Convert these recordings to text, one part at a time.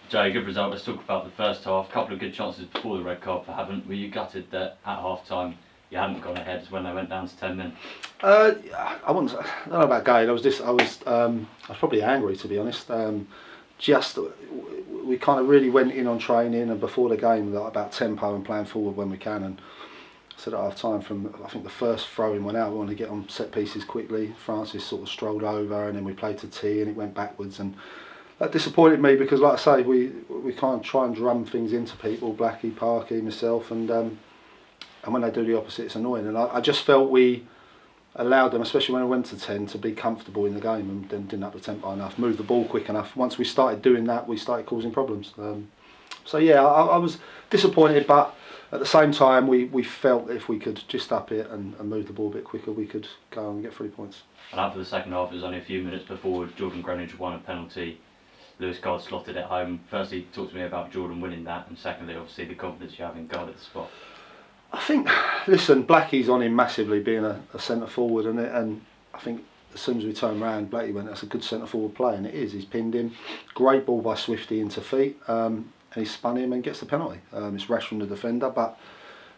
Joe, good result. Let's talk about the first half. A couple of good chances before the red card for Havant. Were you gutted that at half time you hadn't gone ahead when they went down to 10 men? I wouldn't. I don't know about Gade. I was probably angry, to be honest. Just we kind of really went in on training and before the game like about tempo and playing forward when we can. And I said at half time, from I think the first throw-in went out, we wanted to get on set pieces quickly. Francis sort of strolled over and then we played to T and it went backwards, and that disappointed me because, like I say, we kind of try and drum things into people, Blackie, Parky, myself, and when they do the opposite, it's annoying. And I just felt we allowed them, especially when I went to 10, to be comfortable in the game and then didn't have the tempo enough, move the ball quick enough. Once we started doing that, we started causing problems. So yeah, I was disappointed, but at the same time, we felt that if we could just up it and move the ball a bit quicker, we could go and get 3 points. And after the second half, it was only a few minutes before Jordan Grenage won a penalty. Lewis Card slotted it home. Firstly, talk to me about Jordan winning that, and secondly, obviously, the confidence you have in guard at the spot. I think, listen, Blackie's on him massively being a centre forward, and I think as soon as we turned around, Blackie went, that's a good centre forward play, and it is. He's pinned him. Great ball by Swifty into feet, and he spun him and gets the penalty. It's rash from the defender, but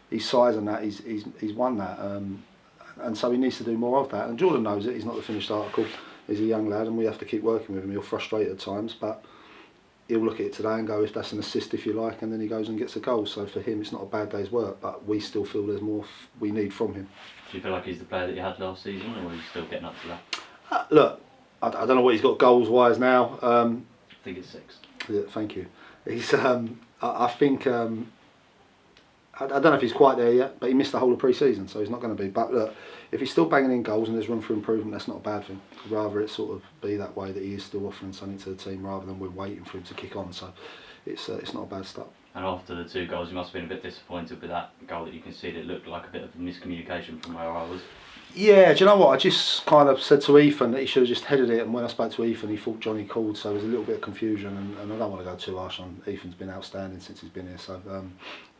his size and that, he's won that, and so he needs to do more of that. And Jordan knows it. He's not the finished article. He's a young lad, and we have to keep working with him. He'll frustrate at times, but he'll look at it today and go, if that's an assist, if you like, and then he goes and gets a goal. So for him, it's not a bad day's work, but we still feel there's more we need from him. Do you feel like he's the player that you had last season, or are you still getting up to that? Look, I don't know what he's got goals-wise now. I think it's 6. Yeah, thank you. He's, I think, I don't know if he's quite there yet, but he missed the whole of pre-season, so he's not going to be. But look, if he's still banging in goals and there's room for improvement, that's not a bad thing. I'd rather it sort of be that way, that he is still offering something to the team rather than we're waiting for him to kick on. So it's not a bad start. And after the 2 goals, you must have been a bit disappointed with that goal that you conceded. It looked like a bit of miscommunication from where I was. Yeah, do you know what? I just kind of said to Ethan that he should have just headed it, and when I spoke to Ethan, he thought Johnny called, so there was a little bit of confusion, and I don't want to go too harsh on Ethan's been outstanding since he's been here, so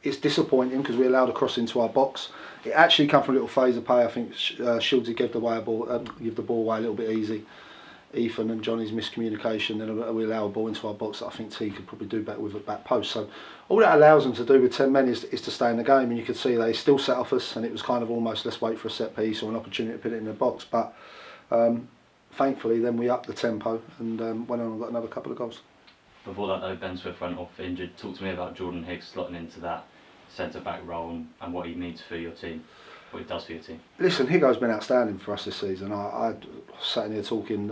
it's disappointing because we allowed a cross into our box. It actually came from a little phase of play. I think Shieldsy gave the ball away a little bit easy. Ethan and Johnny's miscommunication, then we allow a ball into our box that I think T could probably do better with a back post. So all that allows them to do with 10 men is to stay in the game, and you could see they still set off us, and it was kind of almost let's wait for a set piece or an opportunity to put it in the box. But thankfully then we upped the tempo and went on and got another couple of goals. Before that though, Ben Swift went off injured. Talk to me about Jordan Higgs slotting into that centre-back role and what he means for your team. What it does for your team. Listen, Higo's been outstanding for us this season. I sat in here talking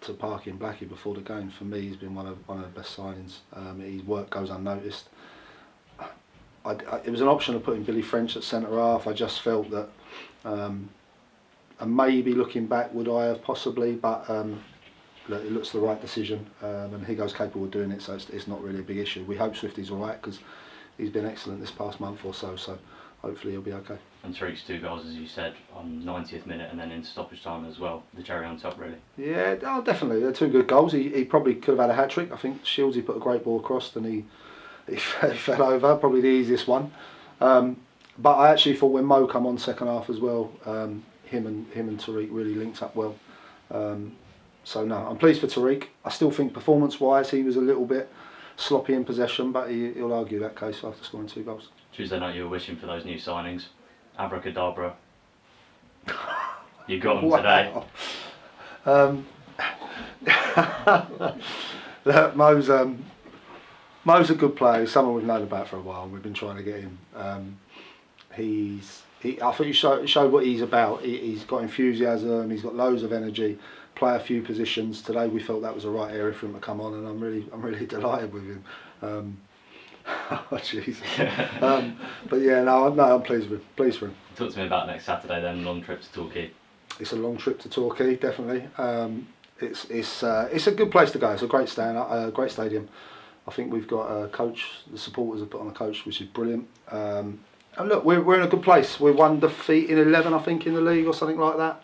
to Parky and Blackie before the game. For me, he's been one of the best signings. His work goes unnoticed. It was an option of putting Billy French at centre half. I just felt that, and maybe looking back, would I have possibly, but look, it looks the right decision, and Higo's capable of doing it, so it's not really a big issue. We hope Swifty's all right because he's been excellent this past month or so. So hopefully he'll be okay. And Tariq's 2 goals, as you said, on 90th minute and then in stoppage time as well. The cherry on top, really. Yeah, definitely. They're 2 good goals. He probably could have had a hat-trick. I think Shieldsy put a great ball across and he fell over. Probably the easiest one. But I actually thought when Mo come on second half as well, him and Tariq really linked up well. So no, I'm pleased for Tariq. I still think performance-wise he was a little bit sloppy in possession, but he'll argue that case after scoring 2 goals. Tuesday night you were wishing for those new signings. Abracadabra. You got them today. Look, Mo's a good player. He's someone we've known about for a while. We've been trying to get him. I think he showed what he's about. He's got enthusiasm. He's got loads of energy. Play a few positions. Today we felt that was the right area for him to come on, and I'm really delighted with him. Oh jeez. But yeah, no, I'm pleased for him. Talk to me about next Saturday then, long trip to Torquay. It's a long trip to Torquay, definitely. It's a good place to go. It's a great great stadium. I think we've got a coach. The supporters have put on a coach, which is brilliant. And look, we're in a good place. We're 1 defeat in 11, I think, in the league or something like that.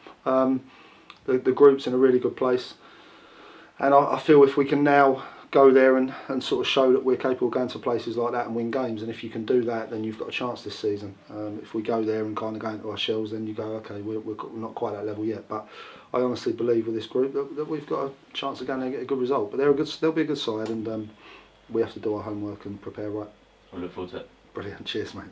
The group's in a really good place, and I feel if we can now go there and sort of show that we're capable of going to places like that and win games, and if you can do that, then you've got a chance this season. If we go there and kind of go into our shells, then you go, okay, we're not quite at that level yet, but I honestly believe with this group that we've got a chance of going there and get a good result. But they'll be a good side, and we have to do our homework and prepare right. I look forward to it. Brilliant. Cheers, mate.